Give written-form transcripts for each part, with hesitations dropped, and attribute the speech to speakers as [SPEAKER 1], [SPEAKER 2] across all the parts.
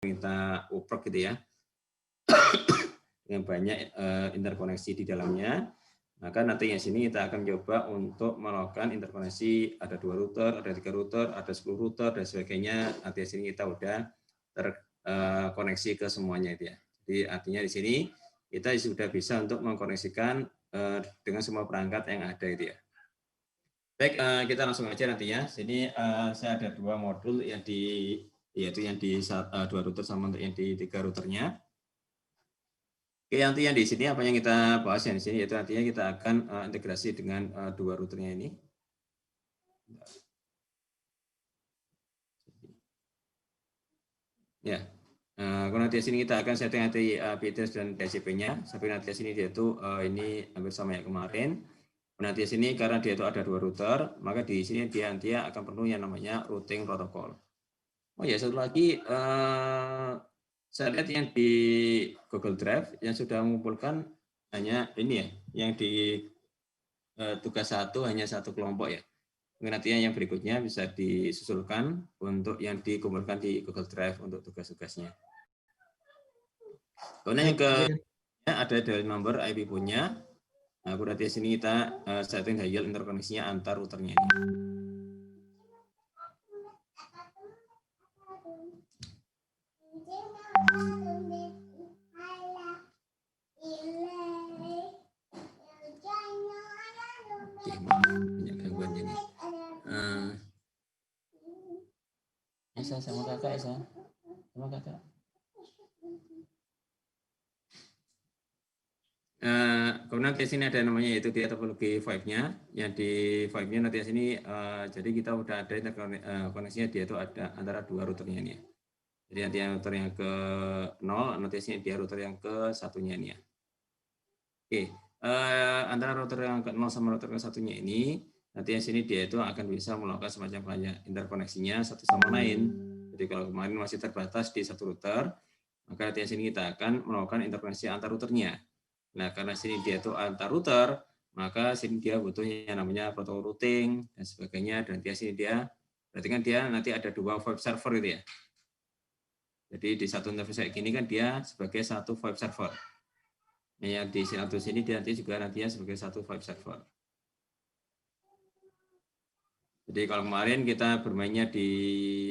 [SPEAKER 1] kita uprek gitu ya, dengan banyak interkoneksi di dalamnya. Maka nanti yang sini kita akan coba untuk melakukan interkoneksi, ada 2 router, ada 3 router, ada 10 router dan sebagainya. Nanti di sini kita udah terkoneksi ke semuanya itu ya. Jadi artinya di sini kita sudah bisa untuk mengkoneksikan dengan semua perangkat yang ada itu ya. Baik, kita langsung aja nantinya. Sini saya ada 2 modul yang yaitu yang di 2 router sama untuk yang di 3 routernya. Oke, nantinya di sini apa yang kita bahas yang di sini yaitu nantinya kita akan integrasi dengan 2 routernya ini. Ya, nanti di sini kita akan setting nanti IP address dan TCP-nya. Sampai nanti di sini dia itu ini hampir sama yang kemarin. Nanti di sini karena dia itu ada 2 router, maka di sini dia nanti akan perlu yang namanya routing protocol. Oh ya, satu lagi saya lihat yang di Google Drive yang sudah mengumpulkan hanya ini ya, yang di tugas 1 hanya 1 kelompok ya. Nantinya yang berikutnya bisa disusulkan untuk yang dikumpulkan di Google Drive untuk tugas-tugasnya. Kemudian yang ke ada dial number IP punya. Nah, berarti di sini kita setting dial interkoneksinya antar routernya ini. Oke, banyak gangguan ini. Esa sama kakak, Esa sama kakak. Kemudian di sini ada namanya yaitu di topologi 5-nya. Yang di 5-nya nanti di sini jadi kita udah ada koneksinya dia itu ada antara 2 routernya ini ya. Jadi nanti yang router yang ke 0, nanti di sini dia router yang ke 1-nya ini ya. Oke, antara router yang ke 0 sama router ke 1-nya ini nanti di sini dia itu akan bisa melakukan semacam interkoneksinya satu sama lain. Jadi kalau kemarin masih terbatas di satu router, maka nanti di sini kita akan melakukan interkoneksi antar routernya. Nah, karena sini dia itu antar router, maka sini dia butuh yang namanya protokol routing dan sebagainya. Dan di sini dia, berarti kan dia nanti ada 2 web server itu ya. Jadi di satu interface kayak gini kan dia sebagai satu web server. Nah, yang di sini dia nanti juga nantinya sebagai satu web server. Jadi kalau kemarin kita bermainnya di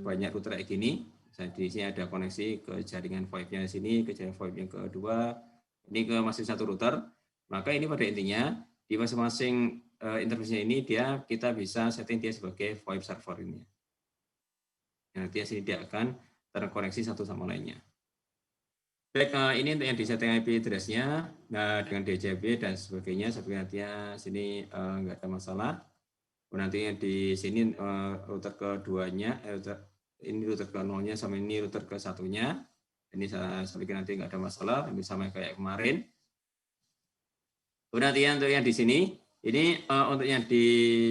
[SPEAKER 1] banyak router kayak gini, di sini ada koneksi ke jaringan VoIP-nya di sini, ke jaringan VoIP yang kedua, ini ke masing satu router, maka ini pada intinya di masing-masing interface-nya ini kita bisa setting dia sebagai VoIP server ini. Nanti sini dia akan terkoneksi satu sama lainnya. Baik, ini untuk yang di setting IP address-nya, dengan DHCP dan sebagainya, sampai nantinya sini nggak ada masalah. Nantinya di sini router keduanya, ini router ke 0-nya sama ini router ke 1-nya. Ini saya pikir nanti nggak ada masalah, ini sama kayak kemarin. Kemudian untuk yang di sini, ini untuk yang di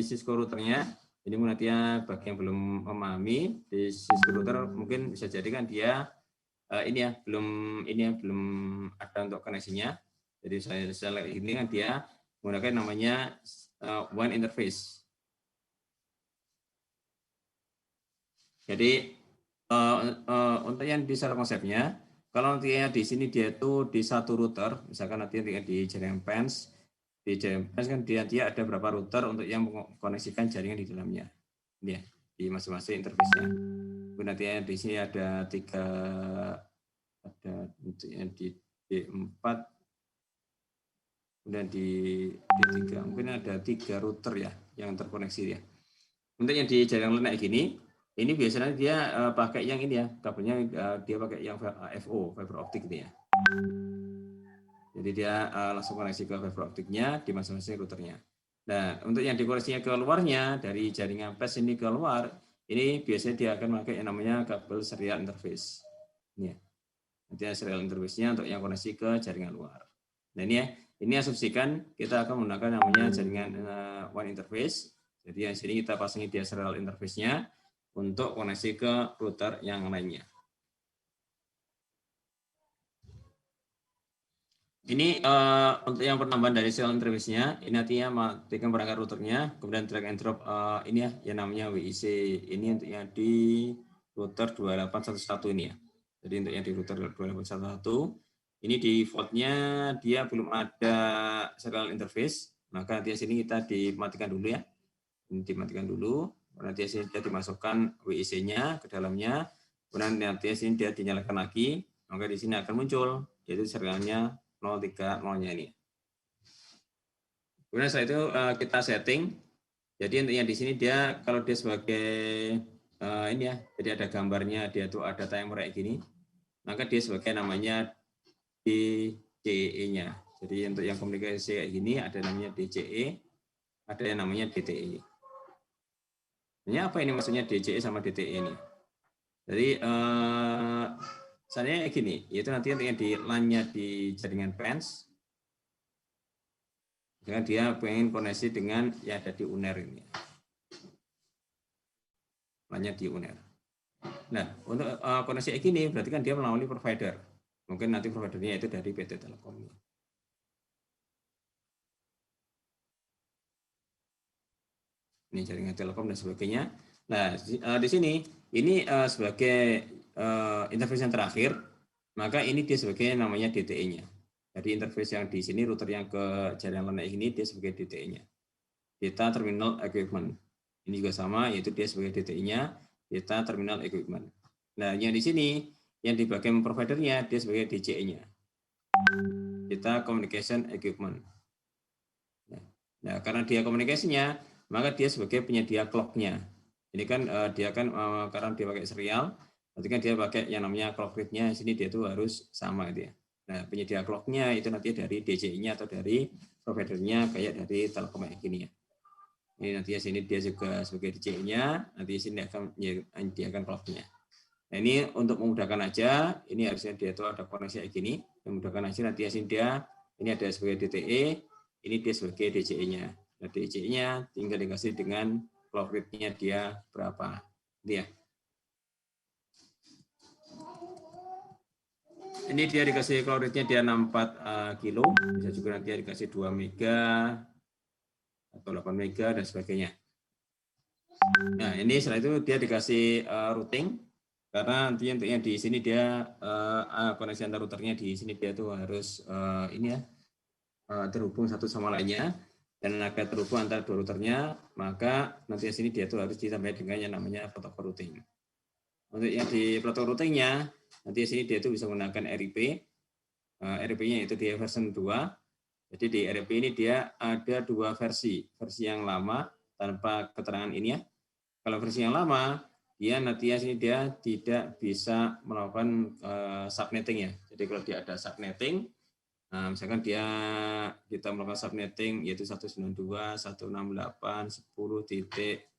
[SPEAKER 1] Cisco routernya, ini nantinya bagi yang belum memahami di Cisco router mungkin bisa jadi kan dia belum ada untuk koneksinya. Jadi saya lihat ini kan dia menggunakan namanya WAN interface. Jadi untuk yang di secara konsepnya, kalau nantinya di sini dia itu di satu router, misalkan nanti di jaringan PANS, di jaringan PANS kan dia ada berapa router untuk yang mengkoneksikan jaringan di dalamnya, ini ya, di masing-masing interface-nya. Nantinya di sini ada 3, ada untuk yang di D4, kemudian di D3, mungkin ada 3 router ya yang terkoneksi ya. Untuk yang di jaringan kayak gini, ini biasanya dia pakai yang ini ya, kabelnya dia pakai yang FO, fiber optik gitu ya. Jadi dia langsung koneksi ke fiber optiknya di masing-masing routernya. Nah, untuk yang dikoneksinya ke luarnya, dari jaringan PAS ini ke luar, ini biasanya dia akan pakai yang namanya kabel serial interface. Ini ya. Nanti serial interface-nya untuk yang koneksi ke jaringan luar. Nah ini ya, ini asumsikan kita akan menggunakan namanya jaringan WAN interface. Jadi yang sini kita pasangi dia serial interface-nya untuk koneksi ke router yang lainnya. Ini untuk yang penambahan dari serial interface-nya, ini artinya matikan perangkat routernya, kemudian drag and drop ini ya, yang namanya WIC. Ini untuk yang di router 2811 ini ya. Jadi untuk yang di router 2811 ini defaultnya dia belum ada serial interface, maka nanti sini kita dimatikan dulu ya. Ini dimatikan dulu, nanti sini dia dimasukkan WIC-nya ke dalamnya, kemudian nanti sini dia dinyalakan lagi, maka di sini akan muncul yaitu serialnya 030-nya ini. Kemudian setelah itu kita setting. Jadi untuk yang di sini dia kalau dia sebagai ini ya, jadi ada gambarnya, dia tuh ada timer kayak gini, maka dia sebagai namanya DCE-nya. Jadi untuk yang komunikasi kayak gini ada namanya DCE, ada yang namanya DTE. Ini apa ini maksudnya DCE sama DTE ini? Jadi misalnya gini, yaitu nanti yang di LAN-nya di jaringan PANS, dengan dia pengen koneksi dengan yang ada di UNER ini. LAN-nya di UNER. Nah, untuk koneksi kayak gini berarti kan dia melalui provider. Mungkin nanti providernya itu dari PT Telkom. Ini jaringan Telkom dan sebagainya. Nah, di sini ini sebagai interface yang terakhir, maka ini dia sebagai namanya DTE-nya. Jadi interface yang di sini router yang ke jaringan LAN ini dia sebagai DTE-nya. Data Terminal Equipment. Ini juga sama, yaitu dia sebagai DTE-nya, Data Terminal Equipment. Nah, yang di sini yang di bagian providernya dia sebagai DCE-nya. Data Communication Equipment. Nah, karena dia komunikasinya, maka dia sebagai penyedia clock-nya. Ini kan dia kan karena dia pakai serial, berarti kan dia pakai yang namanya clock rate-nya. Sini dia tuh harus sama gitu ya. Nah, penyedia clock-nya itu nanti dari DCE-nya atau dari providernya kayak dari Telkom kayak gini ya. Ini nanti ya sini dia juga sebagai DCE-nya, nanti sini akan menyediakan clock-nya. Nah, ini untuk memudahkan aja, ini harusnya dia itu ada koneksi kayak gini, memudahkan aja nanti ya sini dia ini ada sebagai DTE, ini dia sebagai DCE-nya. Nah, DCE-nya tinggal dikasih dengan clock rate-nya dia berapa. Dia. Ini dia dikasih clock rate-nya dia 64 kilo, bisa juga nanti dikasih 2 mega atau 8 mega dan sebagainya. Nah, ini setelah itu dia dikasih routing, karena nanti untuk yang di sini dia koneksi antar routernya di sini dia tuh harus ini ya terhubung satu sama lainnya, dan agar terhubung antara dua routernya, maka nanti di sini dia tuh harus ditambah dengan yang namanya protokol routing. Untuk yang di protokol routingnya nanti di sini dia tuh bisa menggunakan RIP. RIP-nya itu di version 2. Jadi di RIP ini dia ada dua versi yang lama tanpa keterangan ini ya. Kalau versi yang lama dia nanti ya sini dia tidak bisa melakukan subnetting ya. Jadi kalau dia ada subnetting, nah, misalkan kita melakukan subnetting yaitu 192.168.10 titik,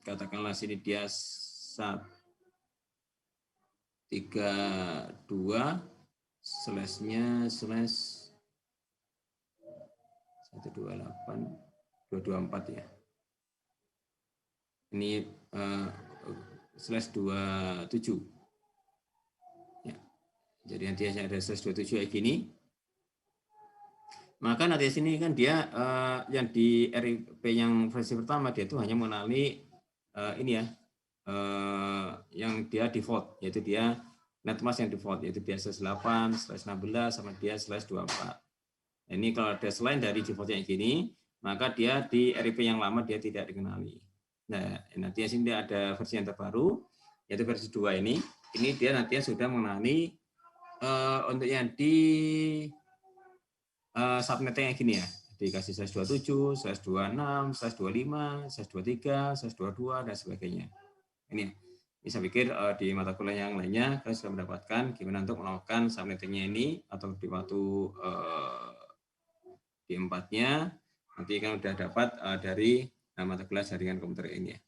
[SPEAKER 1] katakanlah sini dia 32 slashnya slash 128.224 ya. Ini slash 27 ya. Jadi nanti ada slash 27 kayak gini, maka nanti sini kan dia yang di RIP yang versi pertama dia itu hanya mengenali ini ya yang dia default, yaitu dia netmask yang default, yaitu dia slash 8 slash 16 sama dia slash 24. Ini kalau ada selain dari default yang gini, maka dia di RIP yang lama dia tidak dikenali. Nah, nanti sini dia ada versi yang terbaru, yaitu versi 2 ini. Ini dia nanti sudah mengenali untuk yang di subnetnya yang gini ya. Dikasih slash 27, slash 26, slash 25, slash 23, slash 22, dan sebagainya. Ini saya pikir di mata kuliah yang lainnya kalian sudah mendapatkan gimana untuk melakukan subnettingnya ini, atau di waktu di 4-nya nanti kan sudah dapat dari mata kuliah jaringan komputer ini ya.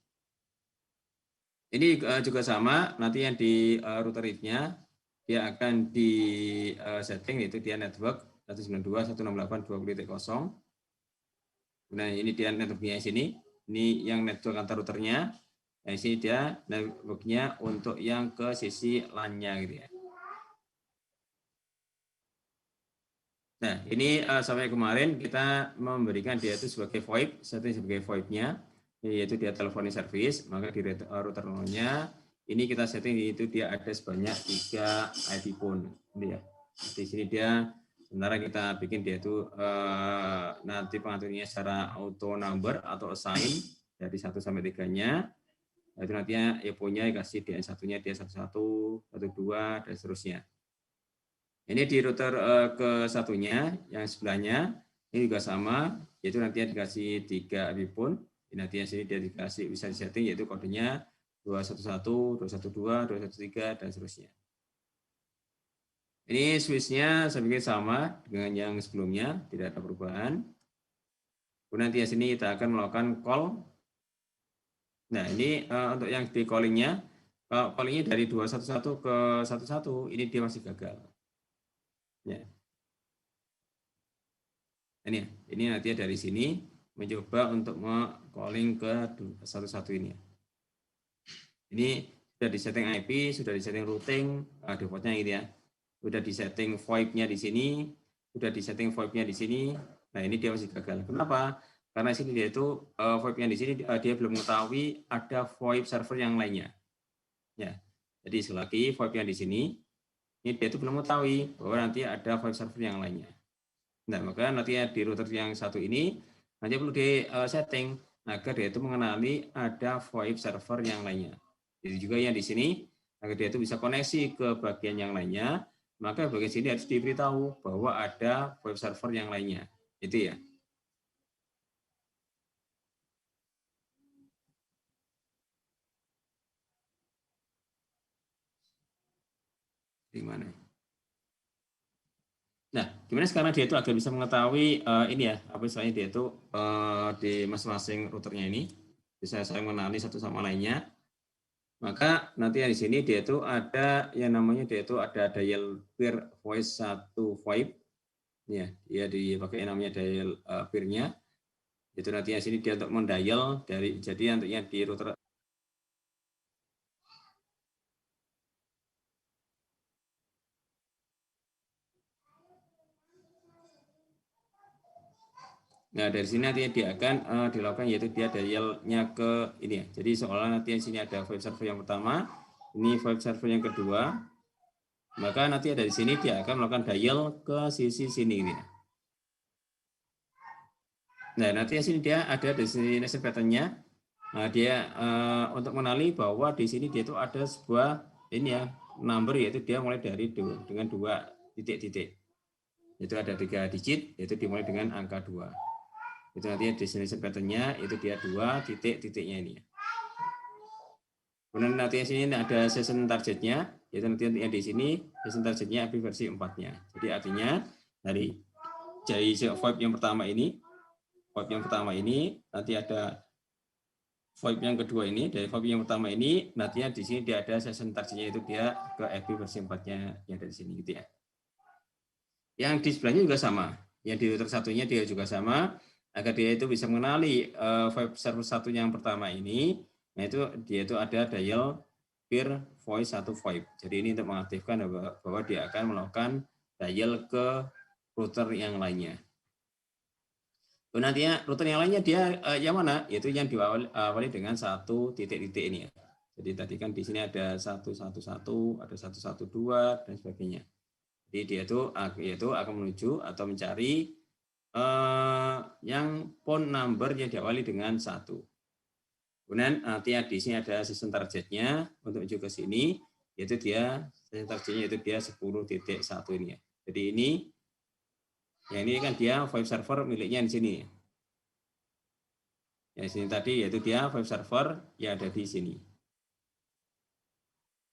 [SPEAKER 1] Ini juga sama, nanti yang di router if-nya dia akan di setting, yaitu dia network 192.168.20.0. Nah, ini dia networknya sini. Ini yang network antar routernya. Nah, sini dia networknya untuk yang ke sisi LAN-nya gitu ya. Nah, ini sampai kemarin kita memberikan dia itu sebagai VoIP, setting sebagai VoIP-nya. yaitu dia telephone service, maka di router nolnya ini kita setting itu dia ada sebanyak 3 IP phone. Ini ya. Di sini dia sementara kita bikin dia itu nanti pengaturnya secara auto number atau assign dari 1 sampai 3-nya. Itu nantinya EPO-nya dikasih DN satunya dia 11, 12 dan seterusnya. Ini di router ke satunya yang sebelahnya ini juga sama, yaitu nantinya dikasih 3 IP phone. Nantinya sini dia dikasih bisa disetting yaitu kodenya 211, 212, 213 dan seterusnya. Ini switch-nya saya pikir sama dengan yang sebelumnya, tidak ada perubahan. Kemudian nanti sini kita akan melakukan call. Nah, ini untuk yang di calling-nya, call-nya dari 211 ke 11, ini dia masih gagal. Ya. Ini nantinya dari sini mencoba untuk calling ke 11 ini. Ini sudah disetting IP, sudah disetting routing, defaultnya gitu ya. Sudah disetting VoIP-nya di sini, sudah disetting VoIP-nya di sini. Nah, ini dia masih gagal. Kenapa? Karena sini dia itu VoIP-nya di sini dia belum mengetahui ada VoIP server yang lainnya. Ya. Jadi selagi VoIP-nya di sini, ini dia itu belum mengetahui bahwa nanti ada VoIP server yang lainnya. Nah, maka nanti di router yang satu ini nanti perlu di setting agar dia itu mengenali ada VoIP server yang lainnya. Jadi juga yang di sini agar dia itu bisa koneksi ke bagian yang lainnya, maka bagian sini harus diberitahu bahwa ada VoIP server yang lainnya. Itu ya. Di mana? Nah, gimana sekarang dia itu agar bisa mengetahui ini ya, apa istilahnya dia itu di masing-masing routernya ini bisa saling mengenali satu sama lainnya. Maka nanti di sini dia itu ada yang namanya dia itu ada dial peer voice 1 VoIP. Ya, dia dipakai namanya dial peer-nya. Itu nanti di sini dia untuk mendial dari jadi nantinya di router. Nah, dari sini nantinya dia akan dilakukan yaitu dia dialnya ke ini ya. Jadi seolah nanti di sini ada VoIP server yang pertama, ini VoIP server yang kedua. Maka nanti dari sini dia akan melakukan dial ke sisi sini ini. Nah, nanti di sini dia ada destination pattern-nya. Nah, dia untuk mengenali bahwa di sini dia itu ada sebuah ini ya number yaitu dia mulai dari dengan 2 titik-titik. Itu ada 3 digit yaitu dimulai dengan angka 2. Itu nantinya destination pattern-nya itu dia 2 titik-titiknya ini. Kemudian nanti di sini ada session target-nya, yaitu nanti yang di sini session target-nya IP versi 4-nya. Jadi artinya dari VoIP yang pertama ini, nanti ada VoIP yang kedua ini, dari VoIP yang pertama ini, nantinya di sini dia ada session target-nya itu dia ke IP versi 4-nya yang dari sini gitu ya. Yang di sebelahnya juga sama, yang di router satunya dia juga sama, agar dia itu bisa mengenali VoIP server satu yang pertama ini. Nah, itu dia itu ada dial peer voice 1 VoIP. Jadi ini untuk mengaktifkan bahwa dia akan melakukan dial ke router yang lainnya. Nantinya router yang lainnya dia yang mana? Yaitu yang diawali dengan 1 titik-titik ini ya. Jadi tadi kan di sini ada 111, ada 112 dan sebagainya. Jadi dia itu akan menuju atau mencari yang phone number yang diawali dengan 1. Kemudian nanti di sini ada session targetnya untuk menuju ke sini, yaitu dia session targetnya itu dia 10.1 ini ya. Jadi ini kan dia VoIP server miliknya di sini. Ya sini tadi yaitu dia VoIP server yang ada di sini.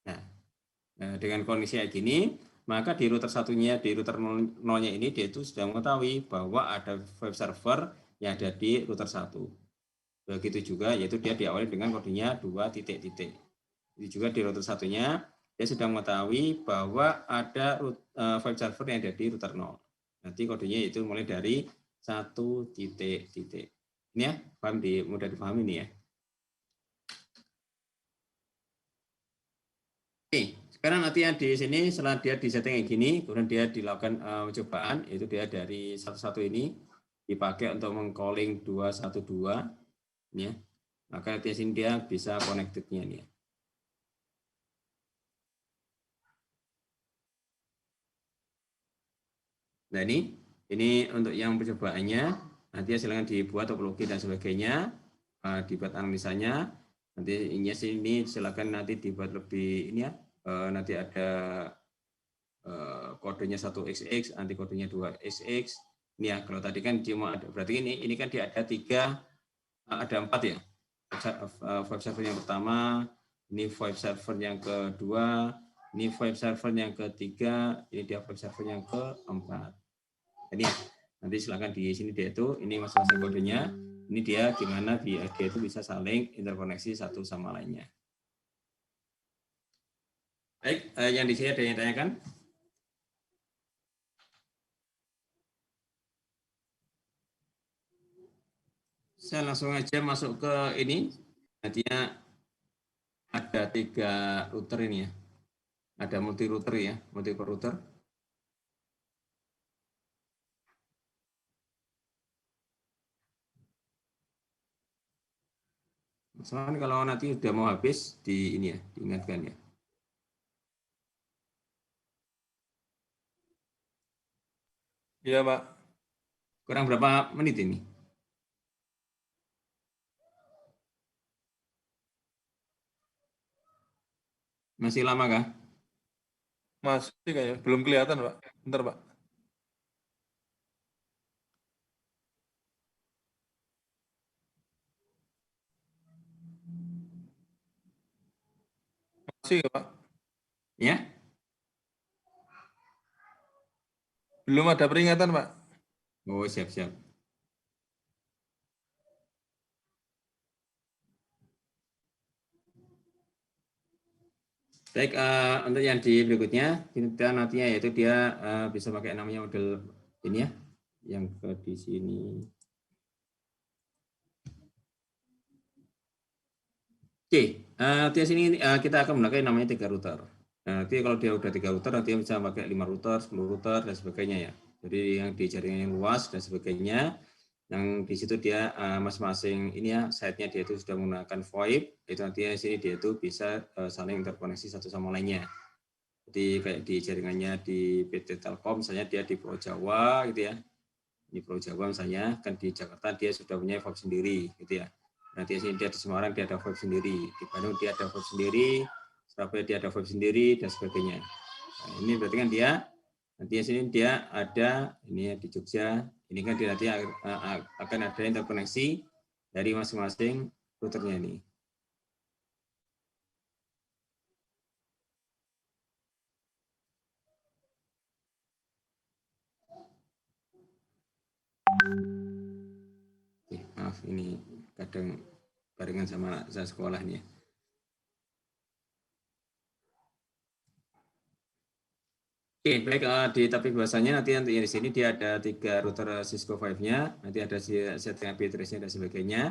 [SPEAKER 1] Nah, dengan kondisi kayak gini, maka di router satunya, di router nolnya ini dia itu sudah mengetahui bahwa ada VoIP server yang ada di router 1. Begitu juga yaitu dia diawali dengan kodenya 2 titik-titik. Jadi juga di router satunya dia sudah mengetahui bahwa ada VoIP server yang ada di router 0. Nanti kodenya itu mulai dari 1 titik-titik. Ini ya, mudah dipahami ini ya. Oke, sekarang nanti di sini setelah dia disetting kayak gini, kemudian dia dilakukan cobaan, itu dia dari 11 ini dipakai untuk meng-calling 212. Ya. maka di sini dia bisa connected-nya nih. Nah ini untuk yang percobaannya, nanti silakan dibuat topologi dan sebagainya, dibuat analisanya. Nanti ini silakan nanti dibuat lebih ini ya, nanti ada kodenya 1XX, nanti kodenya 2XX. Ini ya, kalau tadi kan cuma ada, berarti ini kan dia ada 3, ada 4 ya. Web server yang pertama, ini web server yang kedua, ini web server yang ketiga, ini dia web server yang keempat. Jadi nanti silakan di sini dia itu, ini masing-masing kodenya, ini dia gimana dia itu bisa saling interkoneksi satu sama lainnya. Baik, yang di sini ada yang tanyakan? Saya langsung aja masuk ke ini. Nantinya ada 3 router ini ya. Ada multi router ya, multiple router. Soalnya kalau nanti udah mau habis di ini ya, diingatkan ya.
[SPEAKER 2] Iya, Pak.
[SPEAKER 1] Kurang berapa menit ini? Masih lama kah?
[SPEAKER 2] Masih kayaknya belum kelihatan, Pak. Bentar, Pak. Masih ya, Pak?
[SPEAKER 1] Ya?
[SPEAKER 2] Belum ada peringatan, Pak.
[SPEAKER 1] Oh, siap-siap. Baik, untuk yang di berikutnya, kita nantinya yaitu dia bisa pakai namanya model ini ya, yang ke di sini. Oke, di sini kita akan memakai namanya 3 router. Nah, nanti kalau dia udah 3 router, nanti bisa pakai 5 router, 10 router, dan sebagainya ya. Jadi yang di jaringan yang luas dan sebagainya, yang di situ dia masing-masing ini ya, site-nya dia itu sudah menggunakan VoIP, itu nantinya di sini dia itu bisa saling interkoneksi satu sama lainnya. Jadi kayak di jaringannya di PT Telkom, misalnya dia di Pulau Jawa gitu ya, di Pulau Jawa misalnya, kan di Jakarta dia sudah punya VoIP sendiri gitu ya. Nanti sini dia di Semarang dia ada VoIP sendiri, di Bandung dia ada VoIP sendiri, Surabaya dia ada VoIP sendiri dan sebagainya. Nah, ini berarti kan dia nanti sini dia ada ini ya di Jogja, ini kan dia nanti akan ada interkoneksi dari masing-masing routernya ini. Maaf ini kadang barengan sama saya sekolahnya. Oke, baik di topik bahasanya nanti di sini dia ada 3 router Cisco 5-nya, nanti ada setting IP address-nya dan sebagainya.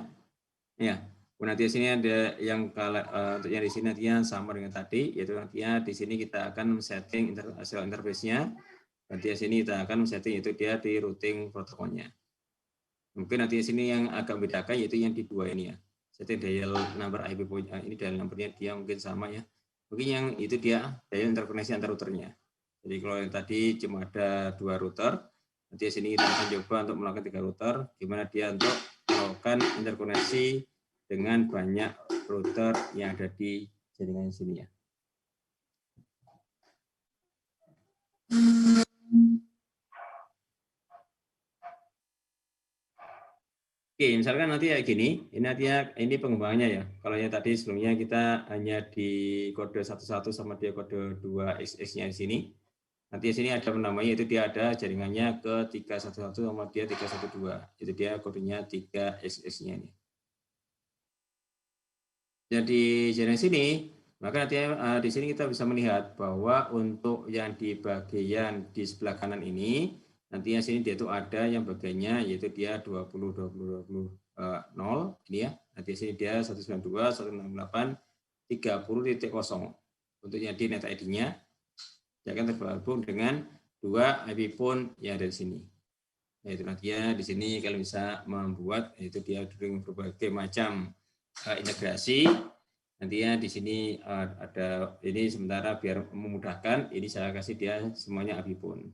[SPEAKER 1] Ya, nanti di sini ada yang untuk yang di sini nantinya sama dengan tadi, yaitu nantinya di sini kita akan setting interface-nya. Nanti di sini kita akan setting itu dia di routing protokolnya. Mungkin nanti di sini yang agak membedakan yaitu yang di 2 ini ya. Setting dial number IP ini dial number-nya dia mungkin sama ya. Mungkin yang itu dia dial interkoneksi antar routernya. Jadi kalau yang tadi cuma ada 2 router, nanti di sini kita akan coba untuk melakukan 3 router, gimana dia untuk melakukan interkoneksi dengan banyak router yang ada di jaringan sini ya. Oke, misalkan nanti kayak gini, ini nantinya ini pengembangannya ya. Kalau yang tadi sebelumnya kita hanya di kode 11 sama dia kode 2XX-nya di sini. Nanti di sini ada namanya itu dia ada jaringannya ke 311 sama dia 312. Itu dia kodenya 3XX-nya ini. Jadi jaringan sini, maka nanti di sini kita bisa melihat bahwa untuk yang di bagian di sebelah kanan ini, nantinya sini dia itu ada yang bagiannya yaitu dia 20 20 20 0 ini ya. Nanti sini dia 192 168 30.0 untuk yang di net ID-nya dia akan tergabung dengan 2 IP phone yang ada di sini. Yaitu nantinya di sini kalian bisa membuat yaitu dia dengan berbagai macam integrasi. Nantinya di sini ada ini sementara biar memudahkan, ini saya kasih dia semuanya Abipun.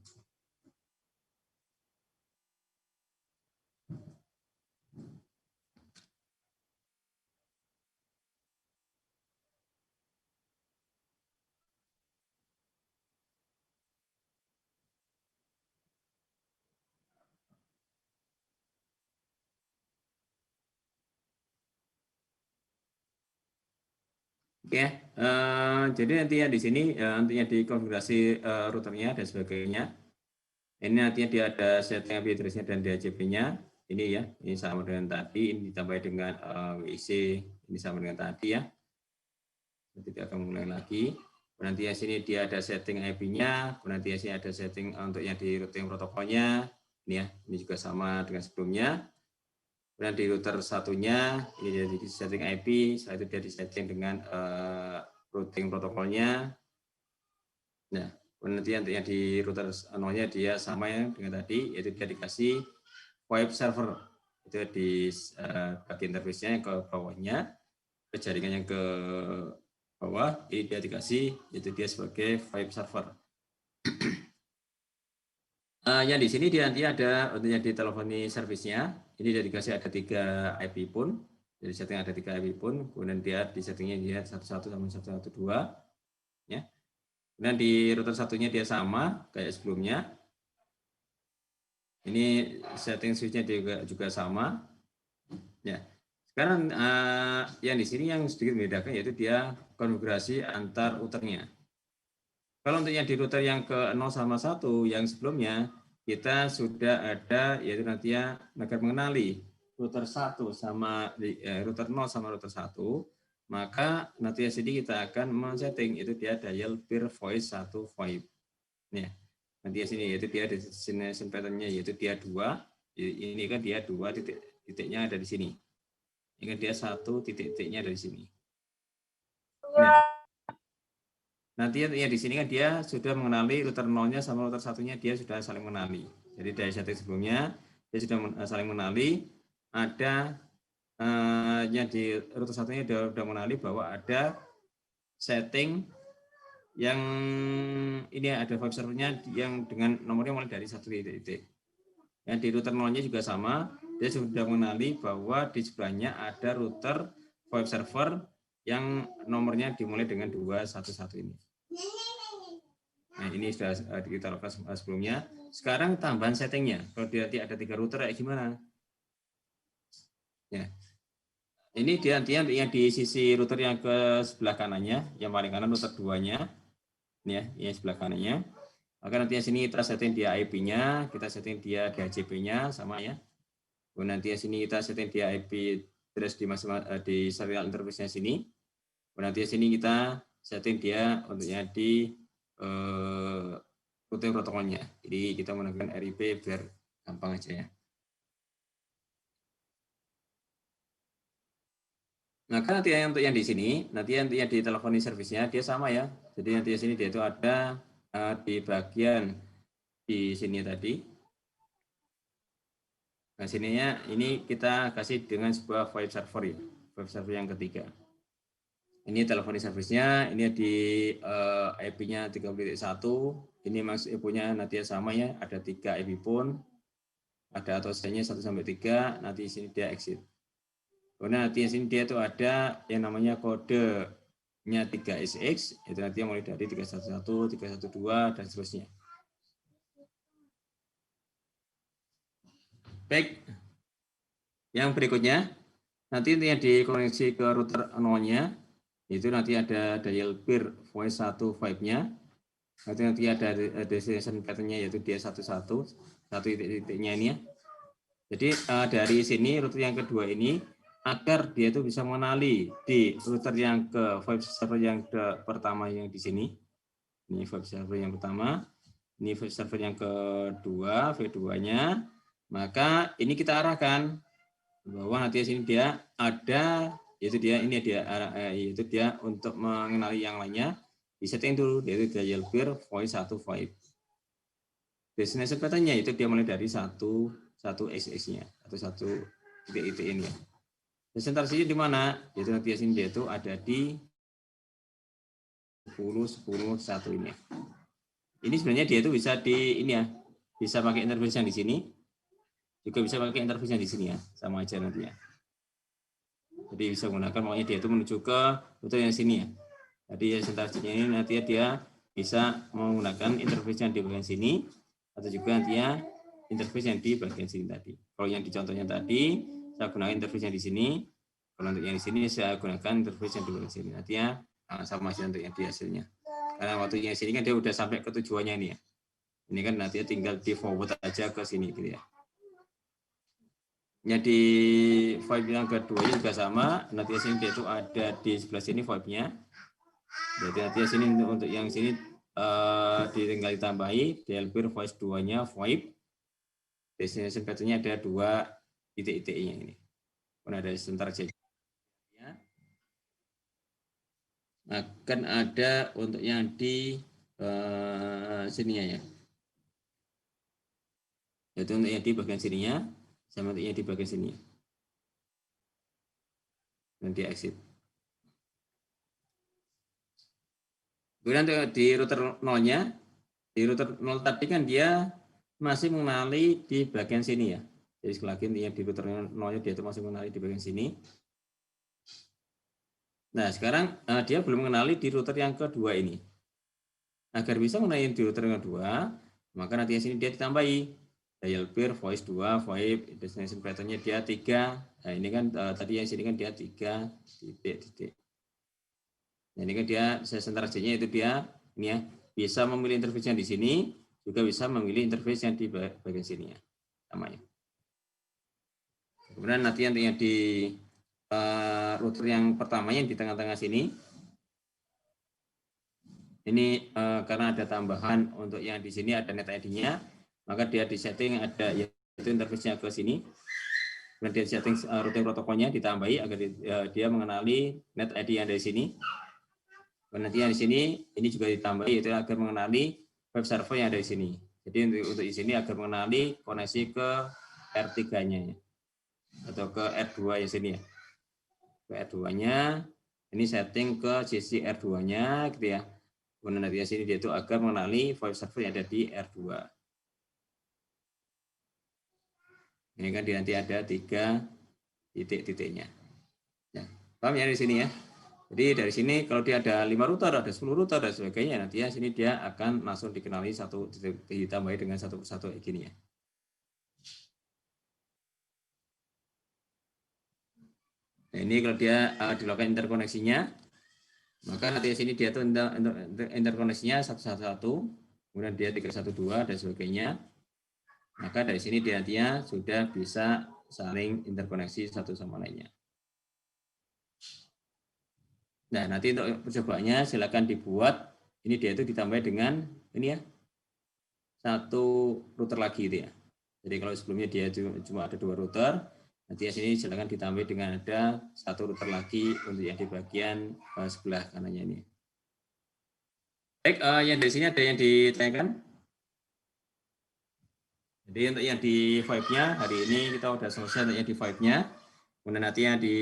[SPEAKER 1] Oke, jadi nantinya di sini nantinya di konfigurasi routernya dan sebagainya. Ini nantinya dia ada setting IP address-nya dan DHCP-nya. Ini ya, ini sama dengan tadi. Ini ditambah dengan WIC, ini sama dengan tadi ya. Tidak akan mulai lagi. Nanti di sini dia ada setting IP-nya. Nanti di sini ada setting untuk yang di routing protokolnya. Ini ya, ini juga sama dengan sebelumnya. Kemudian di router satunya ini dia di setting IP, setelah itu dia di setting dengan routing protokolnya. Nah, nanti yang di router nolnya dia sama ya dengan tadi, yaitu dia dikasih web server itu di bagian interface-nya yang ke bawahnya, ke jaringan yang ke bawah, ini dia dikasih yaitu dia sebagai web server. Yang di sini dia nanti ada untuk yang di teleponi servisnya. Ini dia dikasih ada 3 IP pun. Jadi setting ada 3 IP pun. Kemudian dia di settingnya dia 11 sama 112. Ya. Kemudian di router satunya dia sama kayak sebelumnya. Ini setting switchnya juga sama. Ya. Sekarang yang di sini yang sedikit membedakan yaitu dia konfigurasi antar routernya. Kalau untuk yang di router yang ke 0 sama 1 yang sebelumnya kita sudah ada yaitu nantinya agar mengenali router 1 sama router 0 sama router 1, maka nanti sini kita akan men-setting itu dia dial peer voice 1 VoIP. Ya. Nanti sini yaitu dia destination pattern-nya yaitu dia 2. Ini kan dia 2 titiknya ada di sini. Ini kan dia 1 titiknya ada di sini. Nah, nanti ya di sini kan dia sudah mengenali router 0-nya sama router 1-nya dia sudah saling mengenali. Jadi dari setting sebelumnya dia sudah saling mengenali. Ada yang di router 1-nya dia sudah mengenali bahwa ada setting yang ini ada web servernya yang dengan nomornya mulai dari 1 titik. Yang di router 0-nya juga sama, dia sudah mengenali bahwa di sebelahnya ada router web server yang nomornya dimulai dengan 211 ini. Nah, ini sudah kita lakukan sebelumnya. Sekarang tambahan settingnya. Kalau dia ada 3 router kayak gimana? Ya. Ini dia yang di sisi router yang ke sebelah kanannya, yang paling kanan router 2-nya. Ini ya, ini sebelah kanannya. Maka nanti sini kita setting dia IP-nya, kita setting dia DHCP-nya sama ya. Kemudian nanti sini kita setting dia IP address di serial interface-nya sini. Kemudian nanti sini kita setting dia untuknya di routing protokolnya. Jadi kita menggunakan RIP biar gampang aja ya. Nah, kan nanti untuk yang di sini, nanti yang di telephony service-nya dia sama ya. Jadi nanti di sini dia itu ada di bagian di sini tadi. Nah, sininya ini kita kasih dengan sebuah web server ya, web server yang ketiga. Ini teleponi service-nya, ini di IP-nya 3.1, ini maksud IP-nya nanti sama ya, ada 3 IP pun, ada atau nya 1 sampai 3, nanti di sini dia exit. Kemudian nanti di sini dia itu ada yang namanya kodenya 3SX, itu nanti mulai dari 311, 312 dan seterusnya. Baik, yang berikutnya nanti yang dikoneksi ke router 0-nya itu nanti ada dial peer voice 1 VoIP-nya. Nanti ada destination pattern-nya yaitu dia 11 satu titik-titiknya ini ya. Jadi dari sini router yang kedua ini agar dia itu bisa mengenali di router yang ke VoIP server yang pertama yang di sini. Ini VoIP server yang pertama, ini VoIP server yang kedua, V2-nya. Maka ini kita arahkan bahwa nanti di sini dia ada yaitu dia untuk mengenali yang lainnya di setting dulu yaitu dial peer voice 1 VoIP. Destination pattern-nya itu dia mulai dari 1 SX-nya atau 1 titik ini. Desentralisasi di mana? Yaitu nanti sini dia itu ada di 10, 10, 1 ini. Ini sebenarnya dia itu bisa di ini ya, bisa pakai interface yang di sini, juga bisa pakai interface yang di sini ya, sama aja nantinya. Jadi bisa menggunakan, makanya dia itu menuju ke rute yang sini ya. Jadi desentralisasinya ini nanti dia bisa menggunakan interface yang di bagian sini, atau juga nantinya interface yang di bagian sini tadi. Kalau yang di contohnya tadi, saya gunakan interface yang di sini. Kalau untuk yang di sini, saya gunakan interface yang di bagian sini. Nantinya sama aja untuk yang di hasilnya. Karena waktu yang sini kan dia udah sampai ke tujuannya ini ya. Ini kan nantinya tinggal di forward aja ke sini gitu ya. Di vibe yang kedua ini juga sama. Nanti sini dia itu ada di sebelah sini vibe-nya. Jadi nanti sini untuk yang sini tinggal ditambahi DLP voice 2-nya vibe. Destination pattern-nya ada 2 titik-titiknya ini. Kemudian ada sebentar saja. Akan ada untuk yang di sininya ya. Yaitu untuk yang di bagian sininya sama untuk yang di bagian sini. Nanti exit. Kemudian di router 0-nya, di router 0 tadi kan dia masih mengenali di bagian sini ya. Jadi sekali lagi di router 0-nya dia itu masih mengenali di bagian sini. Nah sekarang dia belum mengenali di router yang kedua ini. Agar bisa mengenali di router yang kedua, maka nanti di sini dia ditambahi dial peer voice 2, VoIP, destination pattern-nya dia 3. Nah ini kan tadi yang sini kan dia 3 titik. Nah, ini kan dia sentralisasinya itu dia ini ya, bisa memilih interface yang di sini, juga bisa memilih interface yang di bagian sini ya, namanya. Kemudian nanti yang di router yang pertama yang di tengah-tengah sini, ini karena ada tambahan untuk yang di sini ada net ID-nya, maka dia di setting ada yaitu interface-nya ke sini. Kemudian dia setting routing protokolnya ditambahi agar dia mengenali net ID yang dari sini. Nanti yang di sini ini juga ditambah yaitu agar mengenali web server yang ada di sini. Jadi untuk di sini agar mengenali koneksi ke R3-nya atau ke R2 ya sini ya. Ke R2-nya ini setting ke sisi R2-nya gitu ya. Kemudian nanti di sini dia itu agar mengenali web server yang ada di R2. Ini kan nanti ada 3 titik-titiknya. Ya, paham ya di sini ya? Jadi dari sini kalau dia ada 5 router, ada 10 router dan sebagainya, nanti ya sini dia akan langsung dikenali satu ditambahi dengan satu persatu kayak gini ya. Nah, ini kalau dia dilakukan interkoneksinya, maka nanti di sini dia tuh interkoneksinya satu-satu, kemudian dia 312 dan sebagainya. Maka dari sini dia nantinya sudah bisa saling interkoneksi satu sama lainnya. Nah, nanti untuk percobaannya silakan dibuat. Ini dia itu ditambah dengan ini ya, satu router lagi itu ya. Jadi kalau sebelumnya dia cuma ada 2 router, nanti di sini silakan ditambah dengan ada 1 router lagi untuk yang di bagian sebelah kanannya ini. Baik, yang dari sini ada yang ditanyakan? Jadi untuk yang di VoIP-nya hari ini kita sudah selesai untuk yang di VoIP-nya. Kemudian nanti yang di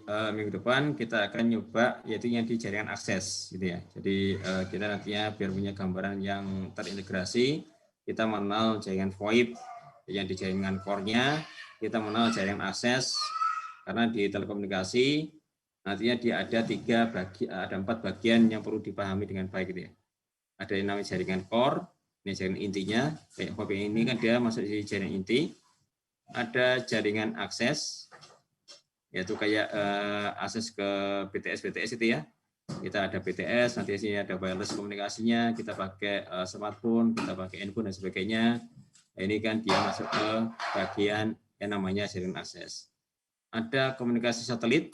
[SPEAKER 1] minggu depan kita akan nyoba yaitu yang di jaringan akses gitu ya. Jadi kita nantinya biar punya gambaran yang terintegrasi, kita mengenal jaringan VoIP yang di jaringan core-nya, kita mengenal jaringan akses karena di telekomunikasi nantinya dia ada 4 bagian yang perlu dipahami dengan baik gitu ya. Ada yang namanya jaringan core, ini jaringan intinya, kayak VoIP ini kan dia masuk di jaringan inti. Ada jaringan akses, yaitu kayak akses ke BTS itu ya. Kita ada BTS, nanti sini ada wireless komunikasinya, kita pakai smartphone, kita pakai handphone dan sebagainya. Nah, ini kan dia masuk ke bagian yang namanya jaringan akses. Ada komunikasi satelit,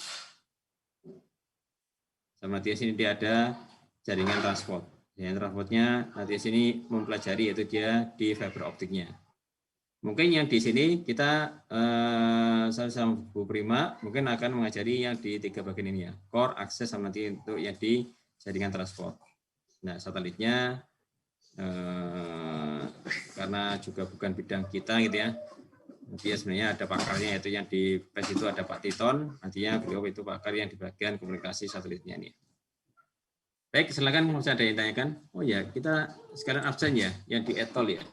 [SPEAKER 1] sama di sini dia ada jaringan transport. Jaringan transportnya nanti sini mempelajari yaitu dia di fiber optiknya. Mungkin yang di sini kita sama Bu Prima mungkin akan mengajari yang di 3 bagian ini ya, core, akses, sama nanti untuk yang di jaringan transport. Nah satelitnya karena juga bukan bidang kita gitu ya, Nanti sebenarnya ada pakarnya, yaitu yang di PES itu ada Pak Titon, artinya beliau itu pakar yang di bagian komunikasi satelitnya nih. Baik, silakan masih ada yang tanyakan. Oh ya, kita sekarang absen ya, yang di etol ya.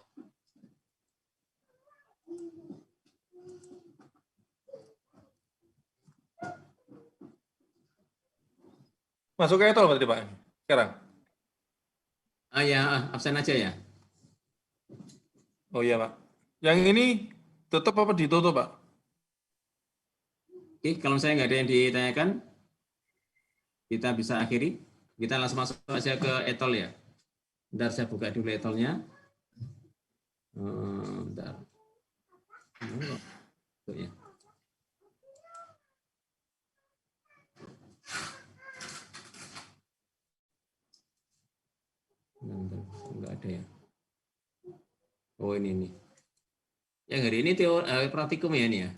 [SPEAKER 2] Masuk ke etol berarti Pak sekarang?
[SPEAKER 1] Ah ya, absen aja ya.
[SPEAKER 2] Oh iya Pak. Yang ini tutup apa ditutup Pak?
[SPEAKER 1] Oke, kalau saya nggak ada yang ditanyakan, kita bisa akhiri. Kita langsung masuk aja ke etol ya. Bentar saya buka dulu etolnya. Bentar. Tuh ya. Enggak ada ya. Oh ini nih. Yang hari ini praktikum ya ini ya.